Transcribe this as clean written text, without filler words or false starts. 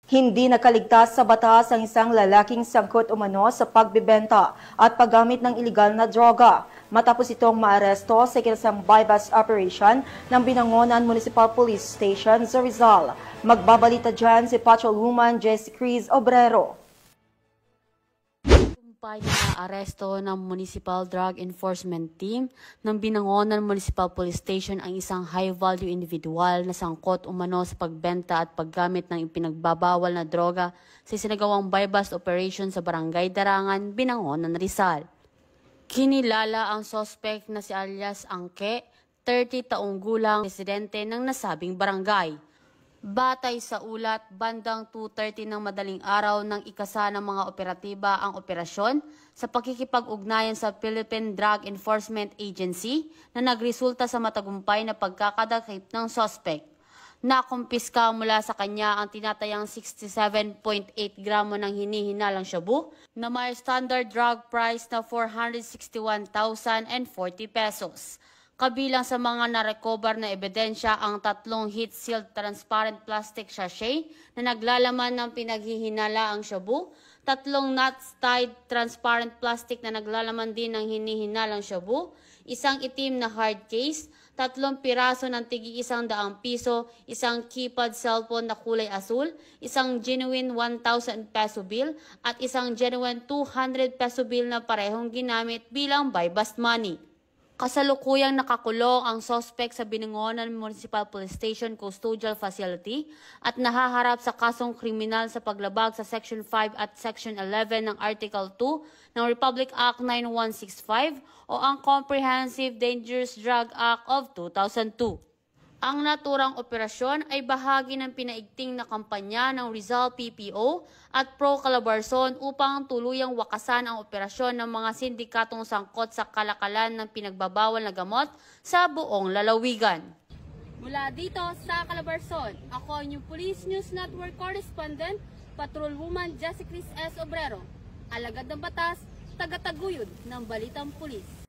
Hindi nakaligtas sa batas ang isang lalaking sangkot umano sa pagbibenta at paggamit ng iligal na droga matapos itong maaresto sa ikinasang bypass operation ng Binangonan Municipal Police Station sa Rizal. Magbabalita dyan si Patrolwoman Jessie Cruz Obrero. Na aresto ng Municipal Drug Enforcement Team ng Binangonan Municipal Police Station ang isang high-value individual na sangkot umano sa pagbenta at paggamit ng ipinagbabawal na droga sa isinagawang bypass operation sa Barangay Darangan, Binangonan, Rizal. Kinilala ang suspect na si alias Angke, 30 taong gulang, residente ng nasabing barangay. Batay sa ulat, bandang 2:30 ng madaling araw ng ikasa ng mga operatiba ang operasyon sa pakikipag-ugnayan sa Philippine Drug Enforcement Agency na nagresulta sa matagumpay na pagkakadakip ng suspect. Nakumpiska mula sa kanya ang tinatayang 67.8 gramo ng hinihinalang shabu na may standard drug price na 461,040 pesos. Kabilang sa mga narecover na ebidensya ang 3 heat-sealed transparent plastic sachet na naglalaman ng pinaghihinalaang shabu, 3 nuts-tied transparent plastic na naglalaman din ng hinihinalang shabu, isang itim na hard case, 3 piraso ng tig-100 piso, isang keypad cellphone na kulay asul, isang genuine 1,000 peso bill at isang genuine 200 peso bill na parehong ginamit bilang buy-bust money. Kasalukuyang nakakulong ang suspect sa Binangonan Municipal Police Station Custodial Facility at nahaharap sa kasong kriminal sa paglabag sa Section 5 at Section 11 ng Article 2 ng Republic Act 9165 o ang Comprehensive Dangerous Drug Act of 2002. Ang naturang operasyon ay bahagi ng pinaigting na kampanya ng Rizal PPO at Pro Calabarzon upang tuluyang wakasan ang operasyon ng mga sindikatong sangkot sa kalakalan ng pinagbabawal na gamot sa buong lalawigan. Mula dito sa Calabarzon, ako ang inyong Police News Network Correspondent, Patrolwoman Jessie Cruz Obrero, alagad ng batas, tagataguyod ng Balitang Pulis.